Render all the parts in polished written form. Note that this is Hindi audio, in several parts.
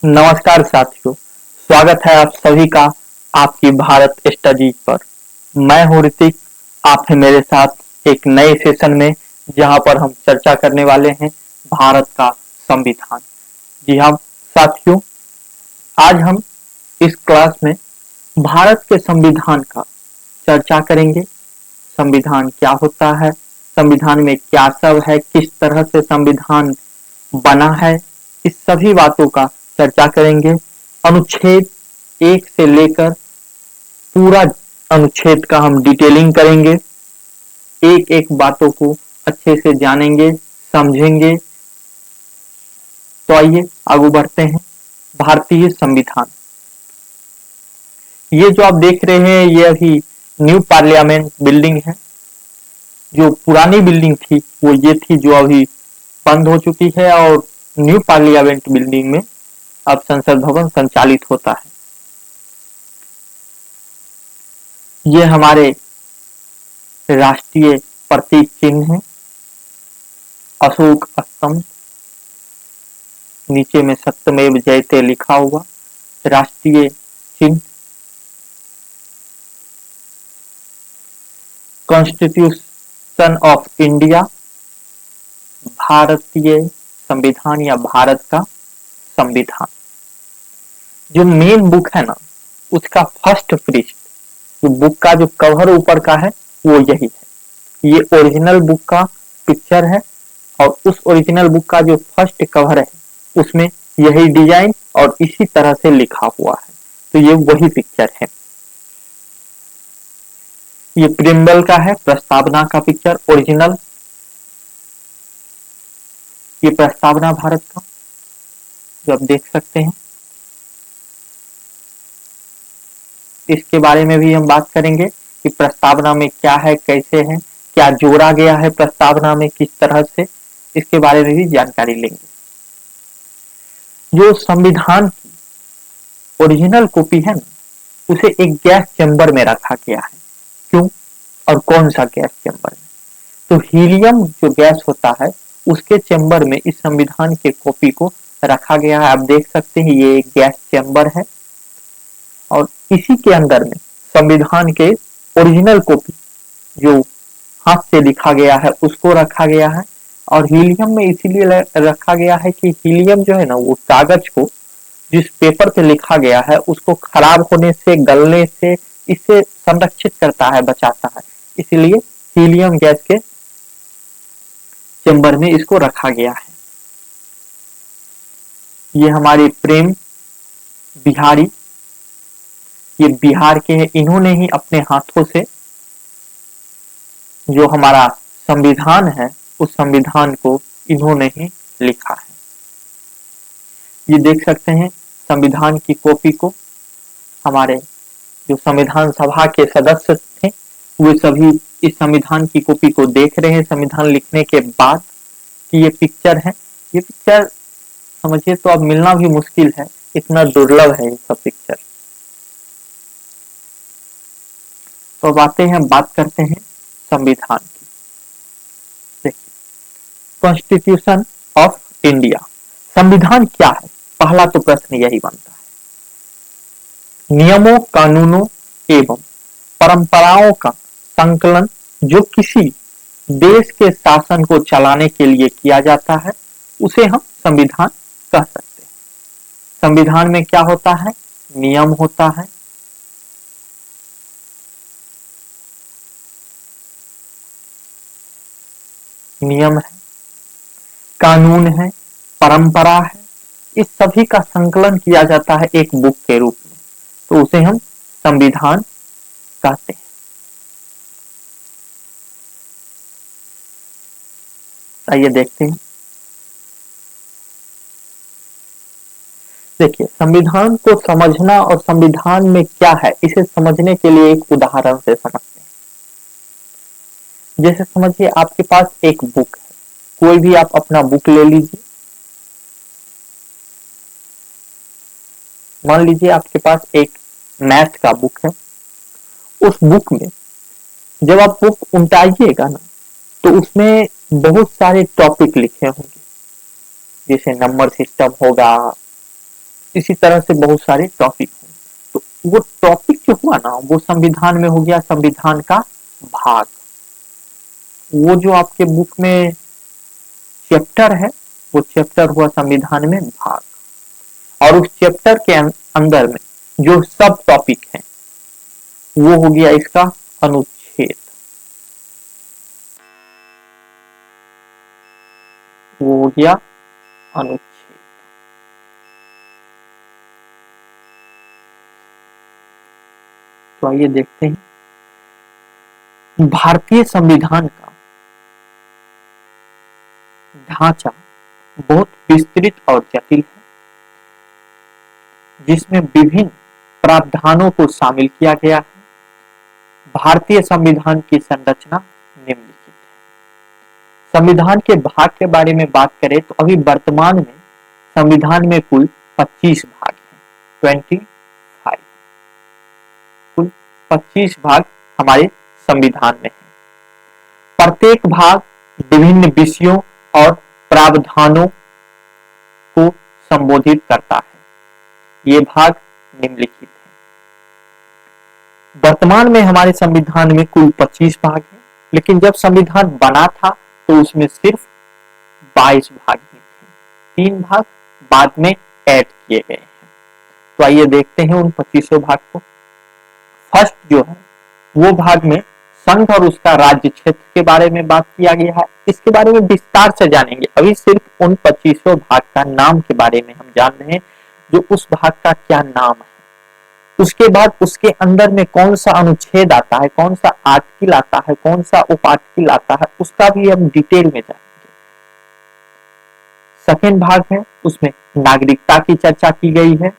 नमस्कार साथियों, स्वागत है आप सभी का आपकी भारत स्टडी पर। मैं हूं ऋतिक, आप हैं मेरे साथ एक नए सेशन में जहां पर हम चर्चा करने वाले हैं भारत का संविधान। जी हाँ साथियों, आज हम इस क्लास में भारत के संविधान का चर्चा करेंगे। संविधान क्या होता है, संविधान में क्या सब है, किस तरह से संविधान बना है, इस सभी बातों का चर्चा करेंगे। अनुच्छेद 1 से लेकर पूरा अनुच्छेद का हम डिटेलिंग करेंगे, एक एक बातों को अच्छे से जानेंगे, समझेंगे। तो आइए आगे बढ़ते हैं। भारतीय संविधान, ये जो आप देख रहे हैं ये अभी न्यू पार्लियामेंट बिल्डिंग है। जो पुरानी बिल्डिंग थी वो ये थी जो अभी बंद हो चुकी है, और न्यू पार्लियामेंट बिल्डिंग में अब संसद भवन संचालित होता है। ये हमारे राष्ट्रीय प्रतीक चिन्ह है, अशोक स्तंभ, नीचे में सत्यमेव जयते लिखा हुआ राष्ट्रीय चिन्ह। कॉन्स्टिट्यूशन ऑफ इंडिया, भारतीय संविधान या भारत का संविधान। जो मेन बुक है ना, उसका फर्स्ट पृष्ठ, जो बुक का जो कवर ऊपर का है वो यही है। ये ओरिजिनल बुक का पिक्चर है, और उस ओरिजिनल बुक का जो फर्स्ट कवर है उसमें यही डिजाइन और इसी तरह से लिखा हुआ है। तो ये वही पिक्चर है। ये प्रिम्बल का है, प्रस्तावना का पिक्चर ओरिजिनल। ये प्रस्तावना भारत का जो आप देख सकते हैं, इसके बारे में भी हम बात करेंगे कि प्रस्तावना में क्या है, कैसे है, क्या जोड़ा गया है प्रस्तावना में, किस तरह से, इसके बारे में भी जानकारी लेंगे। जो संविधान की ओरिजिनल कॉपी है ना, उसे एक गैस चैम्बर में रखा गया है। क्यों और कौन सा गैस चैम्बर में? तो हीलियम जो गैस होता है उसके चैम्बर में इस संविधान के कॉपी को रखा गया है। आप देख सकते हैं ये एक गैस चैम्बर है, और इसी के अंदर में संविधान के ओरिजिनल कॉपी जो हाथ से लिखा गया है उसको रखा गया है। और हीलियम में इसीलिए रखा गया है कि हीलियम जो है ना, वो कागज को, जिस पेपर पे लिखा गया है उसको खराब होने से, गलने से, इससे संरक्षित करता है, बचाता है। इसलिए हीलियम गैस के चेंबर में इसको रखा गया है। ये हमारे प्रेम बिहारी, ये बिहार के हैं। इन्होंने ही अपने हाथों से जो हमारा संविधान है उस संविधान को इन्होंने ही लिखा है। ये देख सकते हैं संविधान की कॉपी को। हमारे जो संविधान सभा के सदस्य थे वे सभी इस संविधान की कॉपी को देख रहे हैं संविधान लिखने के बाद कि ये पिक्चर है। ये पिक्चर समझिए तो अब मिलना भी मुश्किल है, इतना दुर्लभ है ये सब पिक्चर। तो अब आते हैं, बात करते हैं संविधान की। देखिए, कॉन्स्टिट्यूशन ऑफ इंडिया, संविधान क्या है? पहला तो प्रश्न यही बनता है। नियमों, कानूनों एवं परंपराओं का संकलन जो किसी देश के शासन को चलाने के लिए किया जाता है उसे हम संविधान कह सकते हैं। संविधान में क्या होता है? नियम होता है, नियम है, कानून है, परंपरा है। इस सभी का संकलन किया जाता है एक बुक के रूप में, तो उसे हम संविधान कहते हैं। आइए देखते हैं। देखिए, संविधान को समझना और संविधान में क्या है इसे समझने के लिए एक उदाहरण से समझते हैं। जैसे समझिए आपके पास एक बुक है, कोई भी आप अपना बुक ले लीजिए। मान लीजिए आपके पास एक मैथ का बुक है। उस बुक में जब आप बुक उल्टाइएगा ना, तो उसमें बहुत सारे टॉपिक लिखे होंगे, जैसे नंबर सिस्टम होगा, इसी तरह से बहुत सारे टॉपिक हैं। तो वो टॉपिक जो हुआ ना वो संविधान में हो गया संविधान का भाग। वो जो आपके बुक में चैप्टर है वो चैप्टर हुआ संविधान में भाग, और उस चैप्टर के अंदर में जो सब टॉपिक है वो हो गया इसका अनुच्छेद। वो हो गया अनुच्छेद। तो आइए देखते हैं भारतीय संविधान का ढांचा बहुत विस्तृत और जटिल है, जिसमें विभिन्न प्रावधानों को शामिल किया गया है। भारतीय संविधान की संरचना निम्नलिखित है। संविधान के भाग के बारे में बात करें तो अभी वर्तमान में संविधान में कुल 25 भाग हैं। 25 कुल 25 भाग हमारे संविधान में है। प्रत्येक भाग विभिन्न विषयों और प्रावधानों को संबोधित करता है। ये भाग निम्नलिखित है। वर्तमान में हमारे संविधान में कुल 25 भाग हैं, लेकिन जब संविधान बना था तो उसमें सिर्फ 22 भाग ही थे। 3 भाग बाद में ऐड किए गए हैं। तो आइए देखते हैं उन 25 भाग को। फर्स्ट जो है वो भाग में संघ और उसका राज्य क्षेत्र के बारे में बात किया गया है। इसके बारे में विस्तार से जानेंगे। अभी सिर्फ उन 25 भाग का नाम के बारे में हम जान रहे हैं, जो उस भाग का क्या नाम है। उसके बाद उसके अंदर में कौन सा अनुच्छेद आता है, कौन सा आर्टिकल आता है, कौन सा उप आर्टिकल आता है, उसका भी हम डिटेल में जानेंगे। सेकेंड भाग है उसमें नागरिकता की चर्चा की गई है।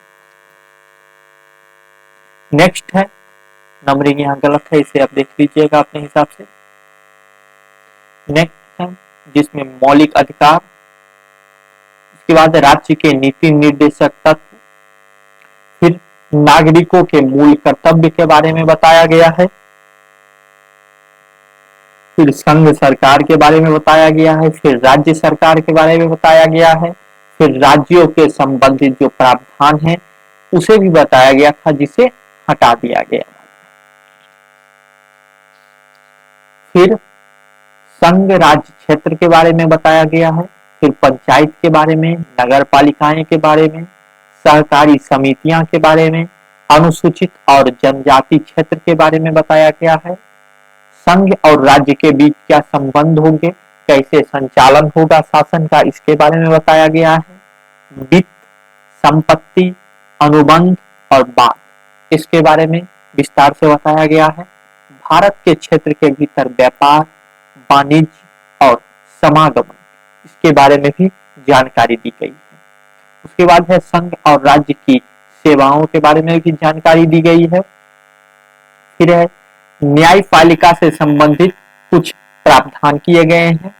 नेक्स्ट है, नंबरिंग यहाँ गलत है, इसे आप देख लीजिएगा अपने हिसाब से। नेक्स्ट है जिसमें मौलिक अधिकार, उसके बाद राज्य के नीति निर्देशक तत्व, फिर नागरिकों के मूल कर्तव्य के बारे में बताया गया है, फिर संघ सरकार के बारे में बताया गया है, फिर राज्य सरकार के बारे में बताया गया है, फिर राज्यों के संबंधित जो प्रावधान है उसे भी बताया गया था, जिसे हटा दिया गया। फिर संघ राज्य क्षेत्र के बारे में बताया गया है, फिर पंचायत के बारे में, नगर पालिकाएं के बारे में, सहकारी समितियां के बारे में, अनुसूचित और जनजाति क्षेत्र के बारे में बताया गया है, संघ और राज्य के बीच क्या संबंध होंगे, कैसे संचालन होगा शासन का, इसके बारे में बताया गया है, वित्त, संपत्ति, अनुबंध और बांध, इसके बारे में विस्तार से बताया गया है। भारत के क्षेत्र के भीतर व्यापार, वाणिज्य और समागमन, इसके बारे में भी जानकारी दी गई है। उसके बाद है संघ और राज्य की सेवाओं के बारे में भी जानकारी दी गई है। फिर है न्यायपालिका से संबंधित कुछ प्रावधान किए गए हैं।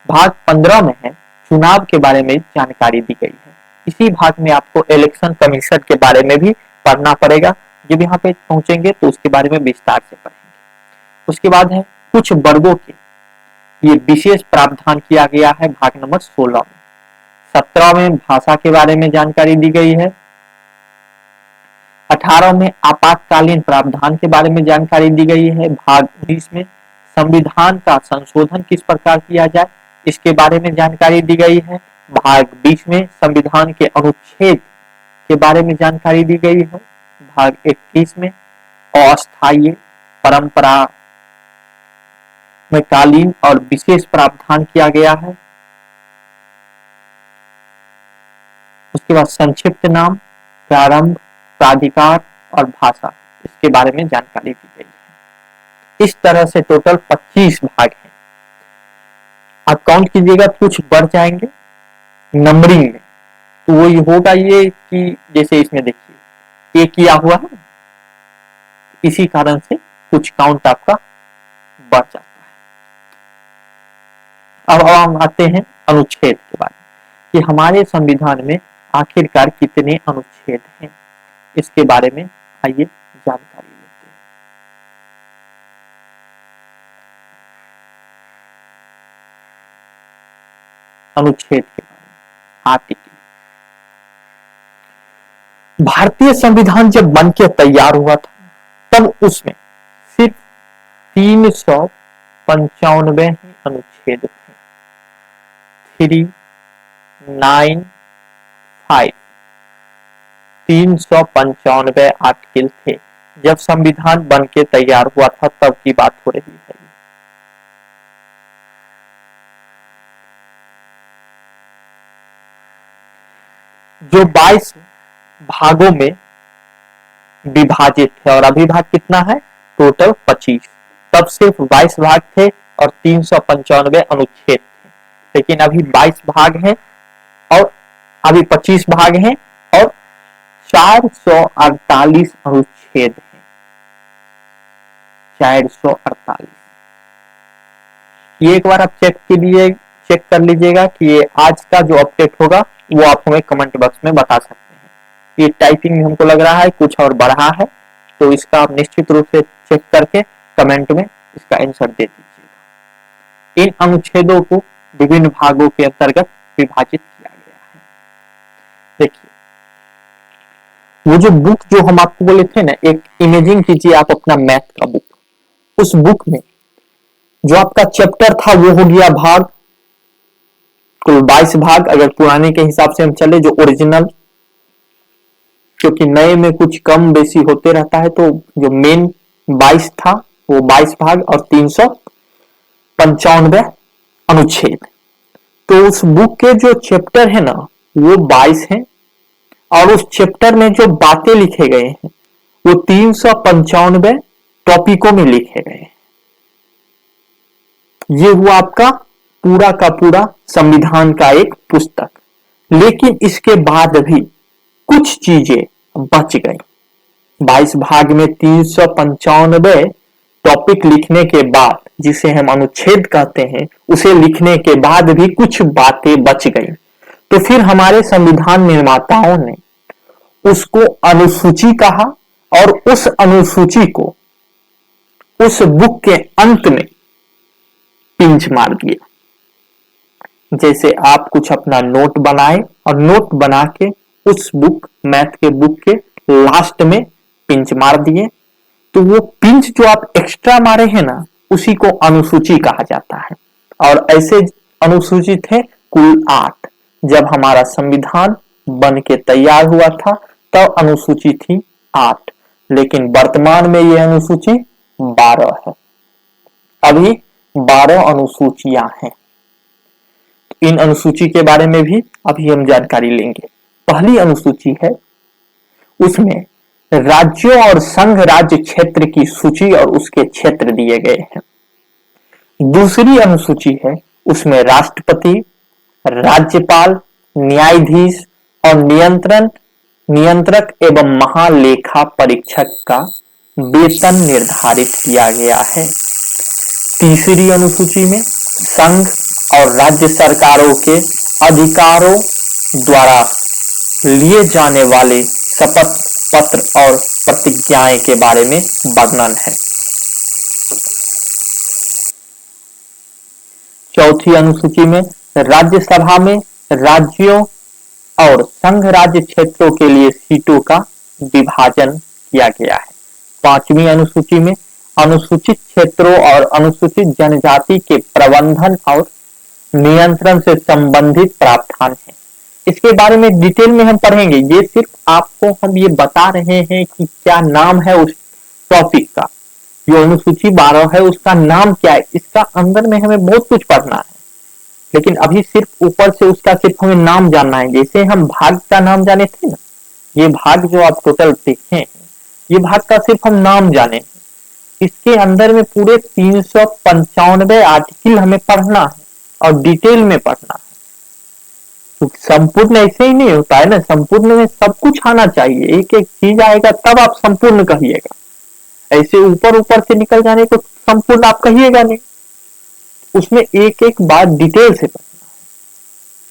भाग 15 में है चुनाव के बारे में जानकारी दी गई है। इसी भाग में आपको इलेक्शन कमीशन के बारे में भी पढ़ना पड़ेगा। जब यहाँ पे पहुंचेंगे तो उसके बारे में विस्तार से पढ़ेंगे। उसके बाद है कुछ वर्गों के ये विशेष प्रावधान किया गया है भाग नंबर 16 में। 17 में भाषा के बारे में जानकारी दी गई है। 18 में आपातकालीन प्रावधान के बारे में जानकारी दी गई है। भाग 19 में संविधान का संशोधन किस प्रकार किया जाए, इसके बारे में जानकारी दी गई है। भाग 20 में संविधान के अनुच्छेद के बारे में जानकारी दी गई है। भाग 21 में अस्थायी, परंपरा में कालीन और विशेष प्रावधान किया गया है। उसके बाद संक्षिप्त नाम, प्रारंभ, प्राधिकार और भाषा, इसके बारे में जानकारी दी गई है। इस तरह से टोटल 25 भाग हैं। आप काउंट कीजिएगा, कुछ बढ़ जाएंगे नंबरिंग में, तो वही होगा ये कि जैसे इसमें देखिए ए किया हुआ है, इसी कारण से कुछ काउंट आपका बढ़ जाता है। अब हम आते हैं अनुच्छेद के बारे में कि हमारे संविधान में आखिरकार कितने अनुच्छेद हैं, इसके बारे में आइए जानकारी लेते हैं। अनुच्छेद के बारे में, आर्टिकल भारतीय संविधान जब बन के तैयार हुआ था तब उसमें सिर्फ 395 ही अनुच्छेद थे। 395 395 आर्टिकल थे जब संविधान बन के तैयार हुआ था, तब की बात हो रही है। जो 22 भागों में विभाजित थे, और अभिभाग कितना है टोटल 25, तब सिर्फ 22 भाग थे और 395 अनुच्छेद थे। लेकिन अभी 22 भाग हैं और अभी 25 भाग हैं और 448 अनुच्छेद हैं। 448 ये एक बार आप चेक कर लीजिएगा कि ये आज का जो अपडेट होगा वो आप हमें कमेंट बॉक्स में बता सकते हैं। ये टाइपिंग हमको लग रहा है कुछ और बढ़ा है, तो इसका आप निश्चित रूप से चेक करके कमेंट में इसका आंसर दे दीजिएगा। इन अनुच्छेदों को विभिन्न भागों के अंतर्गत विभाजित किया गया है। देखिए, वो जो बुक जो हम आपको बोले थे ना, एक इमेजिंग कीजिए आप अपना मैथ का बुक, उस बुक में जो आपका चैप्टर था वो हो गया भाग, कुल 22 भाग अगर पुराने के हिसाब से हम चले, जो ओरिजिनल, क्योंकि नए में कुछ कम बेसी होते रहता है, तो जो मेन 22 था वो 22 भाग और 395 अनुच्छेद। तो उस बुक के जो चैप्टर है ना वो 22 हैं और उस चैप्टर में जो बातें लिखे गए हैं वो 395 टॉपिकों में लिखे गए हैं। ये हुआ आपका पूरा का पूरा संविधान का एक पुस्तक। लेकिन इसके बाद भी कुछ चीजें बच गई। 22 भाग में 395 टॉपिक लिखने के बाद, जिसे हम अनुच्छेद कहते हैं, उसे लिखने के बाद भी कुछ बातें बच गई। तो फिर हमारे संविधान निर्माताओं ने उसको अनुसूची कहा और उस अनुसूची को उस बुक के अंत में पिंच मार दिया। जैसे आप कुछ अपना नोट बनाए और नोट बना के उस बुक, मैथ के बुक के लास्ट में पिंच मार दिए, तो वो पिंच जो आप एक्स्ट्रा मारे हैं ना, उसी को अनुसूची कहा जाता है। और ऐसे अनुसूची थे कुल 8। जब हमारा संविधान बन के तैयार हुआ था तब अनुसूची थी 8, लेकिन वर्तमान में ये अनुसूची 12 है। अभी 12 अनुसूचियां हैं। इन अनुसूची के बारे में भी अभी हम जानकारी लेंगे। पहली अनुसूची है, उसमें राज्यों और संघ राज्य क्षेत्र की सूची और उसके क्षेत्र दिए गए हैं। दूसरी अनुसूची है, उसमें राष्ट्रपति, राज्यपाल, न्यायाधीश और नियंत्रक एवं महालेखा परीक्षक का वेतन निर्धारित किया गया है। तीसरी अनुसूची में संघ और राज्य सरकारों के अधिकारों द्वारा लिए जाने वाले शपथ पत्र और प्रतिज्ञाएं के बारे में वर्णन है। चौथी अनुसूची में राज्यसभा में राज्यों और संघ राज्य क्षेत्रों के लिए सीटों का विभाजन किया गया है। पांचवी अनुसूची में अनुसूचित क्षेत्रों और अनुसूचित जनजाति के प्रबंधन और नियंत्रण से संबंधित प्रावधान है। इसके बारे में डिटेल में हम पढ़ेंगे। ये सिर्फ आपको हम ये बता रहे हैं कि क्या नाम है उस टॉपिक का। जो अनुसूची 12 है उसका नाम क्या है, इसका अंदर में हमें बहुत कुछ पढ़ना है, लेकिन अभी सिर्फ ऊपर से उसका सिर्फ हमें नाम जानना है। जैसे हम भाग का नाम जाने थे ना, ये भाग जो आप टोटल देखे हैं, ये भाग का सिर्फ हम नाम जाने, इसके अंदर में पूरे 395 आर्टिकल हमें पढ़ना है और डिटेल में पढ़ना है। तो संपूर्ण ऐसे ही नहीं होता है ना, संपूर्ण में सब कुछ आना चाहिए, एक एक चीज आएगा तब आप संपूर्ण कहिएगा। ऐसे ऊपर ऊपर से निकल जाने को संपूर्ण आप कहिएगा नहीं, उसमें एक एक बात डिटेल से पढ़ना है।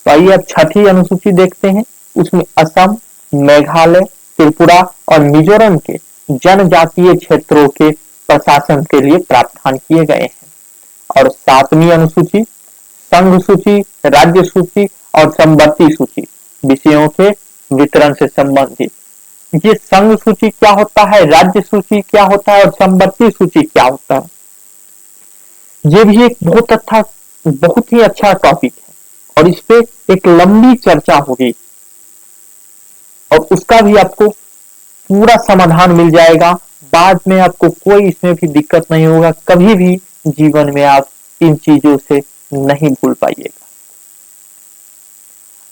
तो आइए अब छठी अनुसूची देखते हैं। उसमें असम, मेघालय, त्रिपुरा और मिजोरम के जनजातीय क्षेत्रों के प्रशासन के लिए प्रावधान किए गए हैं। और सातवीं अनुसूची संघ सूची, राज्य सूची और संवर्ती सूची विषयों के वितरण से संबंधित ये संघ सूची क्या होता है, राज्य सूची क्या होता है और संपत्ति सूची क्या होता है, ये भी एक बहुत ही अच्छा टॉपिक है और इस पे एक लंबी चर्चा होगी और उसका भी आपको पूरा समाधान मिल जाएगा। बाद में आपको कोई इसमें भी दिक्कत नहीं होगा, कभी भी जीवन में आप इन चीजों से नहीं भूल पाइएगा।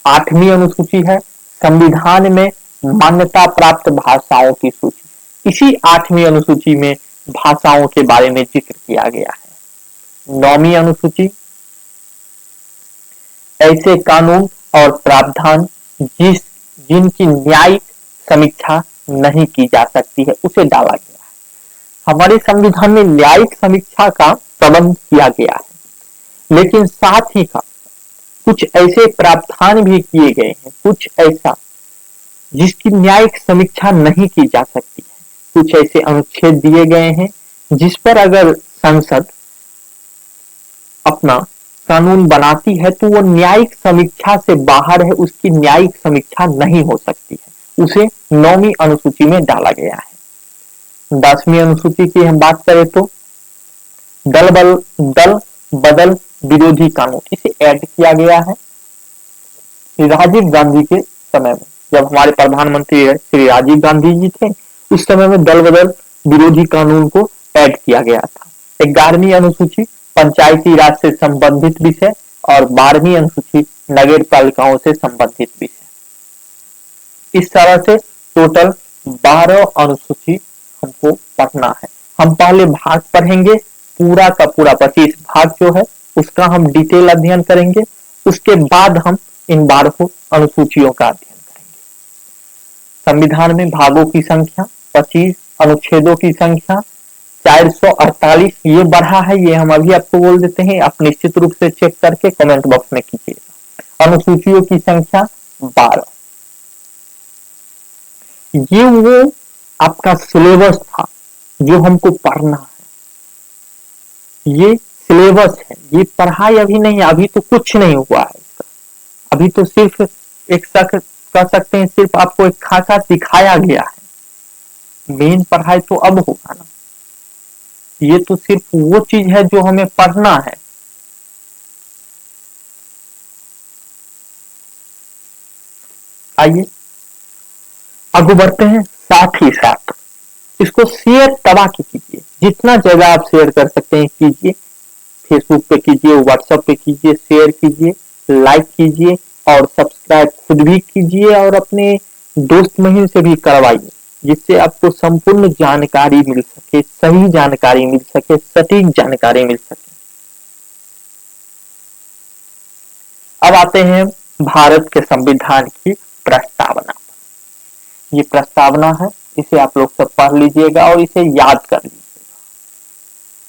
8वीं अनुसूची है संविधान में मान्यता प्राप्त भाषाओं की सूची। इसी 8वीं अनुसूची में भाषाओं के बारे में जिक्र किया गया है। 9वीं अनुसूची ऐसे कानून और प्रावधान जिनकी न्यायिक समीक्षा नहीं की जा सकती है उसे डाला गया है। हमारे संविधान में न्यायिक समीक्षा का प्रबंध किया गया है, लेकिन साथ ही कुछ ऐसे प्रावधान भी किए गए हैं, कुछ ऐसा जिसकी न्यायिक समीक्षा नहीं की जा सकती है। कुछ ऐसे अनुच्छेद दिए गए हैं जिस पर अगर संसद अपना कानून बनाती है तो वो न्यायिक समीक्षा से बाहर है, उसकी न्यायिक समीक्षा नहीं हो सकती है, उसे 9वीं अनुसूची में डाला गया है। 10वीं अनुसूची की हम बात करें तो दल बदल विरोधी कानून, इसे ऐड किया गया है राजीव गांधी के समय में। जब हमारे प्रधानमंत्री श्री राजीव गांधी जी थे उस समय में दल बदल विरोधी कानून को ऐड किया गया था। 11वीं अनुसूची पंचायती राज से संबंधित विषय और 12वीं अनुसूची नगर पालिकाओं से संबंधित विषय। इस तरह से टोटल 12 अनुसूची हमको पढ़ना है। हम पहले भाग पढ़ेंगे, पूरा का पूरा 25 भाग जो है उसका हम डिटेल अध्ययन करेंगे, उसके बाद हम इन 12 अनुसूचियों का अध्ययन करेंगे। संविधान में भागों की संख्या 25, अनुच्छेदों की संख्या 448, ये बढ़ा है, ये हम अभी आपको बोल देते हैं, आप निश्चित रूप से चेक करके कमेंट बॉक्स में कीजिएगा। अनुसूचियों की संख्या 12। ये वो आपका सिलेबस था जो हमको पढ़ना है, ये सिलेबस है, ये पढ़ाई अभी नहीं, अभी तो कुछ नहीं हुआ है इसका, अभी तो सिर्फ एक कह सकते हैं सिर्फ आपको एक खाका दिखाया गया है, मेन पढ़ाई तो अब होगा ना। ये तो सिर्फ वो चीज है जो हमें पढ़ना है। आइए आगे बढ़ते हैं। साथ ही साथ इसको शेयर तबाह कीजिए, जितना ज्यादा आप शेयर कर सकते हैं कीजिए, फेसबुक पे कीजिए, व्हाट्सएप पे कीजिए, शेयर कीजिए, लाइक कीजिए और सब्सक्राइब खुद भी कीजिए और अपने दोस्त महिम से भी करवाइए, जिससे आपको संपूर्ण जानकारी मिल सके, सही जानकारी मिल सके, सटीक जानकारी मिल सके। अब आते हैं भारत के संविधान की प्रस्तावना। ये प्रस्तावना है, इसे आप लोग सब पढ़ लीजिएगा और इसे याद कर लीजिएगा।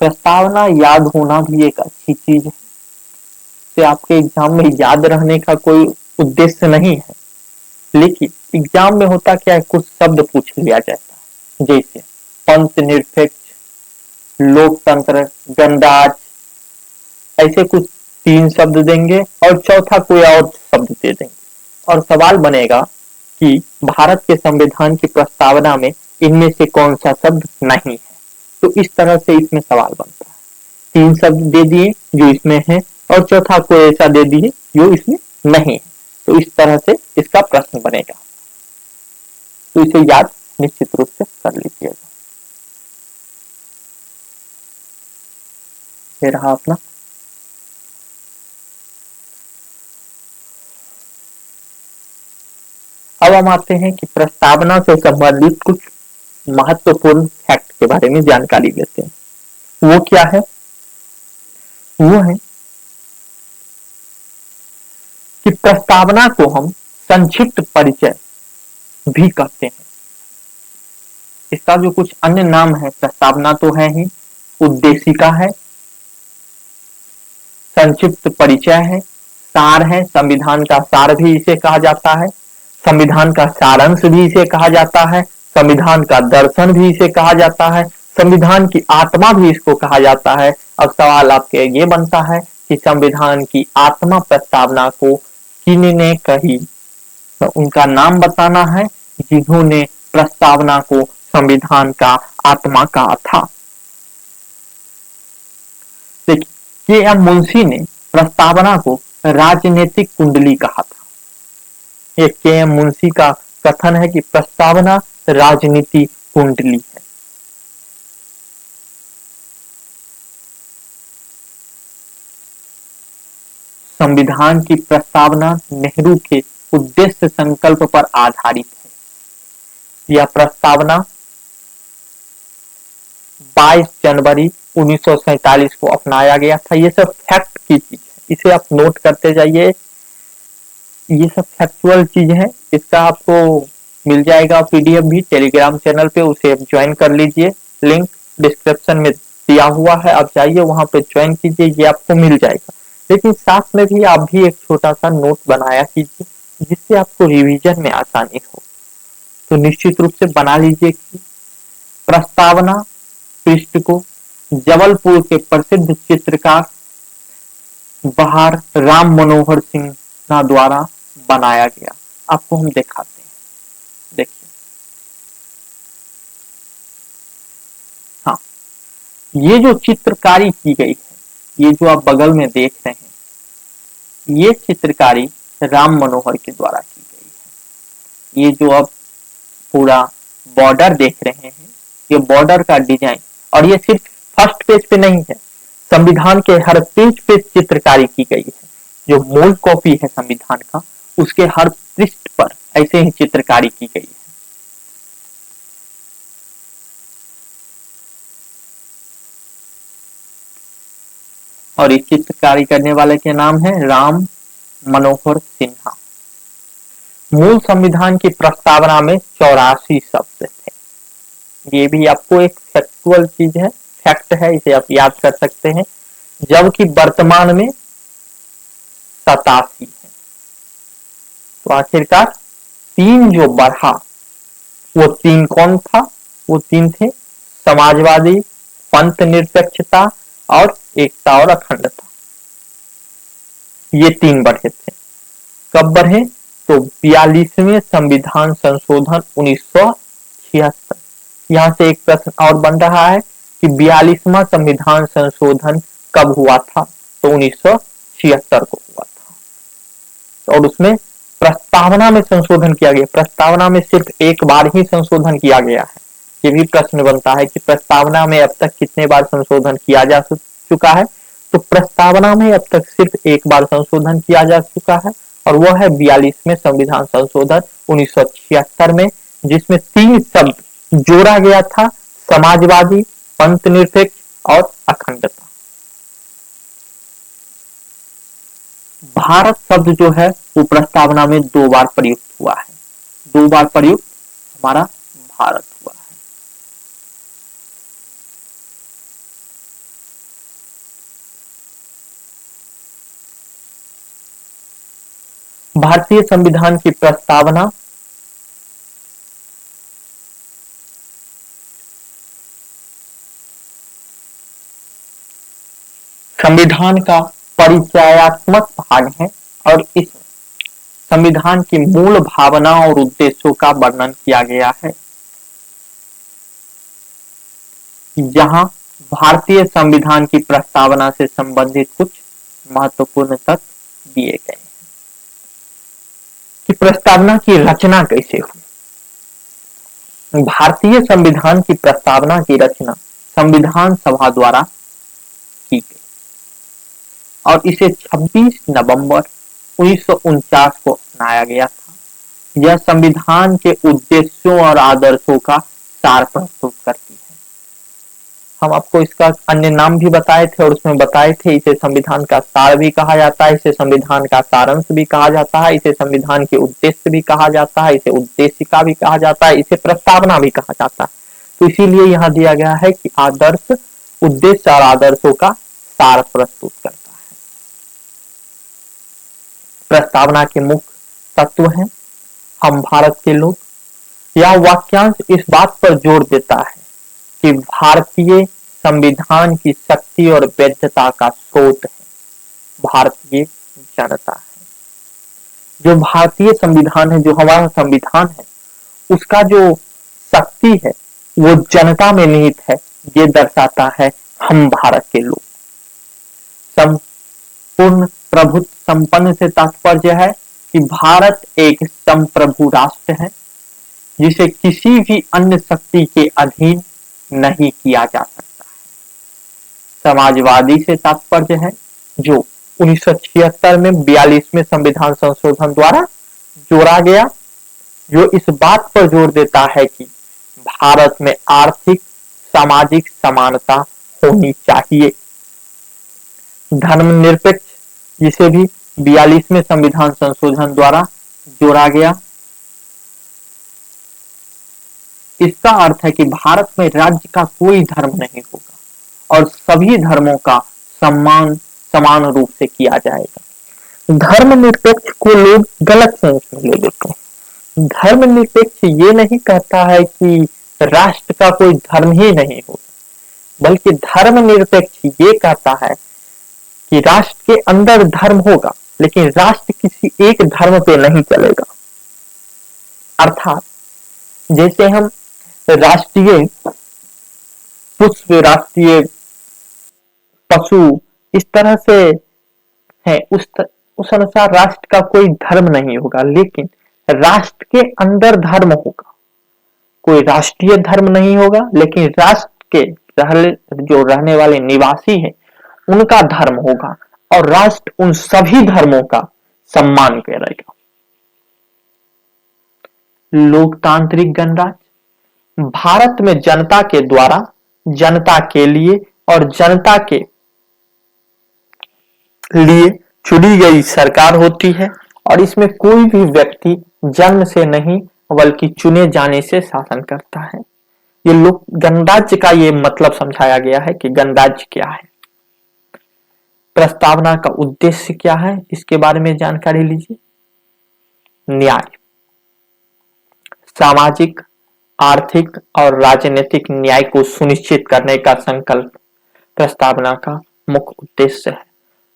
प्रस्तावना याद होना भी एक अच्छी चीज है, से आपके एग्जाम में याद रहने का कोई उद्देश्य नहीं है, लेकिन एग्जाम में होता क्या है, कुछ शब्द पूछ लिया जाता है, जैसे पंच निरपेक्ष, लोकतंत्र, गणराज, ऐसे कुछ 3 शब्द देंगे और चौथा कोई और शब्द दे देंगे और सवाल बनेगा कि भारत के संविधान की प्रस्तावना में इनमें से कौन सा शब्द नहीं है। तो इस तरह से इसमें सवाल बनता है, 3 शब्द दे दिए जो इसमें है और चौथा कोई ऐसा दे दिए जो इसमें नहीं है, तो इस तरह से इसका प्रश्न बनेगा। तो इसे याद निश्चित रूप से कर लीजिएगा। ये रहा अपना। अब हम आते हैं कि प्रस्तावना से संबंधित कुछ महत्वपूर्ण फैक्ट के बारे में जानकारी लेते हैं। वो क्या है? वो है कि प्रस्तावना को हम संक्षिप्त परिचय भी कहते हैं। इसका जो कुछ अन्य नाम है, प्रस्तावना तो है ही, उद्देशिका है, संक्षिप्त परिचय है, सार है, संविधान का सार भी इसे कहा जाता है, संविधान का सारांश भी इसे कहा जाता है, संविधान का दर्शन भी इसे कहा जाता है, संविधान की आत्मा भी इसको कहा जाता है। अब सवाल आपके ये बनता है कि संविधान की आत्मा प्रस्तावना को किन्होंने कही, तो उनका नाम बताना है जिन्होंने प्रस्तावना को संविधान का आत्मा कहा था। देखिए, के एम मुंशी ने प्रस्तावना को राजनीतिक कुंडली कहा था। ये के एम मुंशी का कथन है कि प्रस्तावना राजनीति कुंडली है। संविधान की प्रस्तावना नेहरू के उद्देश्य संकल्प पर आधारित है। यह प्रस्तावना 22 जनवरी 1947 को अपनाया गया था। ये सब फैक्ट की चीज है, इसे आप नोट करते जाइए। ये सब फैक्चुअल चीज है। इसका आपको मिल जाएगा पीडीएफ भी टेलीग्राम चैनल पे, उसे ज्वाइन कर लीजिए। लिंक डिस्क्रिप्शन में दिया हुआ है, आप जाइए वहां पे ज्वाइन कीजिए, ये आपको मिल जाएगा। लेकिन साथ में भी आप भी एक छोटा सा नोट बनाया कीजिए, जिससे आपको रिवीजन में आसानी हो। तो निश्चित रूप से बना लीजिए कि प्रस्तावना पृष्ठ को जबलपुर के प्रसिद्ध चित्रकार बहार राम मनोहर सिन्हा द्वारा बनाया गया। आपको हम दिखाते हैं, देखिए। हाँ, ये जो चित्रकारी की गई है, ये जो आप बगल में देख रहे हैं, ये चित्रकारी राम मनोहर के द्वारा की गई है। ये जो आप पूरा बॉर्डर देख रहे हैं, ये बॉर्डर का डिजाइन, और ये सिर्फ फर्स्ट पेज पे नहीं है, संविधान के हर पेज पे चित्रकारी की गई है। जो मूल कॉपी है संविधान का, उसके हर पृष्ठ पर ऐसे ही चित्रकारी की गई है। और इस चित्रकारी करने वाले के नाम है राम मनोहर सिन्हा। मूल संविधान की प्रस्तावना में 84 शब्द थे। ये भी आपको एक फैक्चुअल चीज है, फैक्ट है, इसे आप याद कर सकते हैं। जबकि वर्तमान में 87 है। तो आखिरकार 3 जो बढ़ा, वो 3 कौन था? वो 3 थे समाजवादी, पंथ निरपेक्षता और एकता और अखंडता। ये 3 बढ़े थे। कब बढ़े? तो 42वें संविधान संशोधन 1976। यहां से एक प्रश्न और बन रहा है कि 42वां संविधान संशोधन कब हुआ था? तो 1976 को हुआ था। और उसमें प्रस्तावना में संशोधन किया गया। प्रस्तावना में सिर्फ एक बार ही संशोधन किया गया है। ये भी प्रश्न बनता है कि प्रस्तावना में अब तक कितने बार संशोधन किया जा चुका है? तो प्रस्तावना में अब तक सिर्फ एक बार संशोधन किया जा चुका है, और वह है 42वें संविधान संशोधन 1976 में, जिसमें 3 शब्द जोड़ा गया था, समाजवादी, पंथ निरपेक्ष और अखंडता। भारत शब्द जो है वो प्रस्तावना में 2 बार प्रयुक्त हुआ है। 2 बार प्रयुक्त हमारा भारत हुआ है। भारतीय संविधान की प्रस्तावना संविधान का परिचयात्मक भाग है, और इस संविधान की मूल भावना और उद्देश्यों का वर्णन किया गया है। जहां भारतीय संविधान की प्रस्तावना से संबंधित कुछ महत्वपूर्ण तथ्य दिए गए हैं कि प्रस्तावना की रचना कैसे हुई। भारतीय संविधान की प्रस्तावना की रचना संविधान सभा द्वारा की गई, और इसे 26 नवंबर 1949 को अपनाया गया था। यह संविधान के उद्देश्यों और आदर्शों का सार प्रस्तुत करती है। हम आपको इसका अन्य नाम भी बताए थे, और उसमें बताए थे इसे संविधान का सार भी कहा जाता है, इसे संविधान का सारांश भी कहा जाता है, इसे संविधान के उद्देश्य भी कहा जाता है, इसे उद्देशिका भी कहा जाता है, इसे प्रस्तावना भी कहा जाता है। तो इसीलिए यहाँ दिया गया है कि आदर्श, उद्देश्य और आदर्शों का सार प्रस्तुत करता है। प्रस्तावना के मुख्य तत्व हैं हम भारत के लोग। यह वाक्यांश इस बात पर जोर देता है कि भारतीय संविधान की शक्ति और वैधता का स्रोत है भारतीय जनता है। जो भारतीय संविधान है, जो हमारा संविधान है, उसका जो शक्ति है वो जनता में निहित है, ये दर्शाता है हम भारत के लोग। संपूर्ण प्रभुत्व संपन्न से तात्पर्य है कि भारत एक संप्रभु राष्ट्र है जिसे किसी भी अन्य शक्ति के अधीन नहीं किया जा सकता है। समाजवादी से तात्पर्य है जो 1976 में 42वें संविधान संशोधन द्वारा जोड़ा गया, जो इस बात पर जोर देता है कि भारत में आर्थिक सामाजिक समानता होनी चाहिए। धर्मनिरपेक्ष, जिसे भी 42वें संविधान संशोधन द्वारा जोड़ा गया, इसका अर्थ है कि भारत में राज्य का कोई धर्म नहीं होगा और सभी धर्मों का सम्मान समान रूप से किया जाएगा। धर्मनिरपेक्ष को लोग गलत सेंस में ले लेते हैं। धर्मनिरपेक्ष ये नहीं कहता है कि राष्ट्र का कोई धर्म ही नहीं होगा, बल्कि धर्मनिरपेक्ष ये कहता है कि राष्ट्र के अंदर धर्म होगा लेकिन राष्ट्र किसी एक धर्म पे नहीं चलेगा। अर्थात जैसे हम राष्ट्रीय पुष्प, राष्ट्रीय पशु इस तरह से है, उस अनुसार राष्ट्र का कोई धर्म नहीं होगा, लेकिन राष्ट्र के अंदर धर्म होगा। कोई राष्ट्रीय धर्म नहीं होगा लेकिन राष्ट्र के जो रहने वाले निवासी हैं उनका धर्म होगा और राष्ट्र उन सभी धर्मों का सम्मान करेगा। लोकतांत्रिक गणराज्य, भारत में जनता के द्वारा, जनता के लिए और जनता के लिए चुनी गई सरकार होती है और इसमें कोई भी व्यक्ति जन्म से नहीं बल्कि चुने जाने से शासन करता है। ये लोक गणराज्य का ये मतलब समझाया गया है कि गणराज्य क्या है। प्रस्तावना का उद्देश्य क्या है, इसके बारे में जानकारी लीजिए। न्याय, सामाजिक, आर्थिक और राजनीतिक न्याय को सुनिश्चित करने का संकल्प प्रस्तावना का मुख्य उद्देश्य है।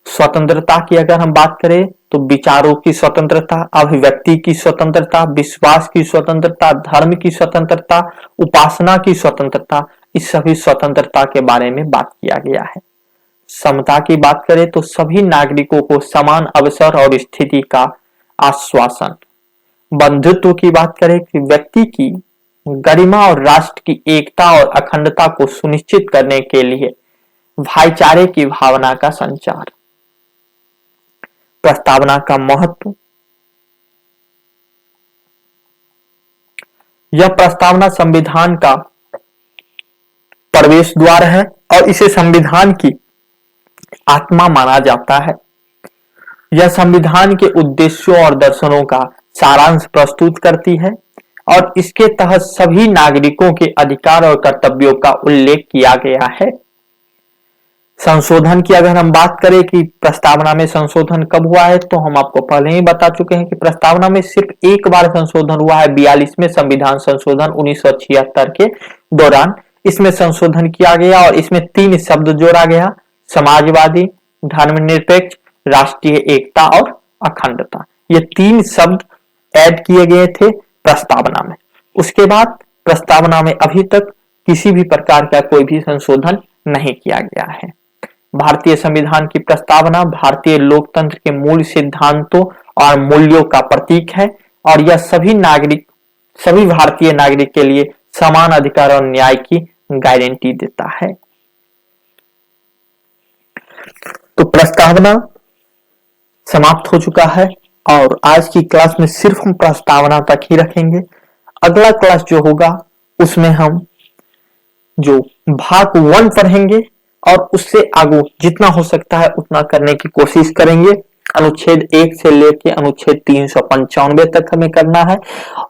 स्वतंत्रता की अगर हम बात करें तो विचारों की स्वतंत्रता, अभिव्यक्ति की स्वतंत्रता, विश्वास की स्वतंत्रता, धर्म की स्वतंत्रता, उपासना की स्वतंत्रता, इस सभी स्वतंत्रता के बारे में बात किया गया है। समता की बात करें तो सभी नागरिकों को समान अवसर और स्थिति का आश्वासन। बंधुत्व की बात करें कि व्यक्ति की गरिमा और राष्ट्र की एकता और अखंडता को सुनिश्चित करने के लिए भाईचारे की भावना का संचार। प्रस्तावना का महत्व, यह प्रस्तावना संविधान का प्रवेश द्वार है और इसे संविधान की आत्मा माना जाता है। यह संविधान के उद्देश्यों और दर्शनों का सारांश प्रस्तुत करती है और इसके तहत सभी नागरिकों के अधिकार और कर्तव्यों का उल्लेख किया गया है। संशोधन की अगर हम बात करें कि प्रस्तावना में संशोधन कब हुआ है, तो हम आपको पहले ही बता चुके हैं कि प्रस्तावना में सिर्फ एक बार संशोधन हुआ है, 42वें संविधान संशोधन 1976 के दौरान इसमें संशोधन किया गया और इसमें 3 शब्द जोड़ा गया, समाजवादी, धर्मनिरपेक्ष, राष्ट्रीय एकता और अखंडता। ये 3 शब्द ऐड किए गए थे प्रस्तावना में। उसके बाद प्रस्तावना में अभी तक किसी भी प्रकार का कोई भी संशोधन नहीं किया गया है। भारतीय संविधान की प्रस्तावना भारतीय लोकतंत्र के मूल सिद्धांतों और मूल्यों का प्रतीक है और यह सभी भारतीय नागरिक के लिए समान अधिकार और न्याय की गारंटी देता है। तो प्रस्तावना समाप्त हो चुका है और आज की क्लास में सिर्फ हम प्रस्तावना तक ही रखेंगे। अगला क्लास जो होगा उसमें हम जो भाग 1 पढ़ेंगे और उससे आगे जितना हो सकता है उतना करने की कोशिश करेंगे। अनुच्छेद 1 से लेकर अनुच्छेद 395 तक हमें करना है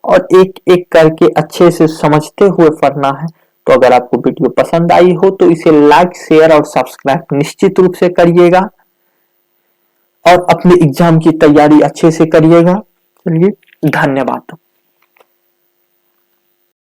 और एक एक करके अच्छे से समझते हुए पढ़ना है। तो अगर आपको वीडियो पसंद आई हो तो इसे लाइक, शेयर और सब्सक्राइब निश्चित रूप से करिएगा और अपने एग्जाम की तैयारी अच्छे से करिएगा। चलिए, धन्यवाद।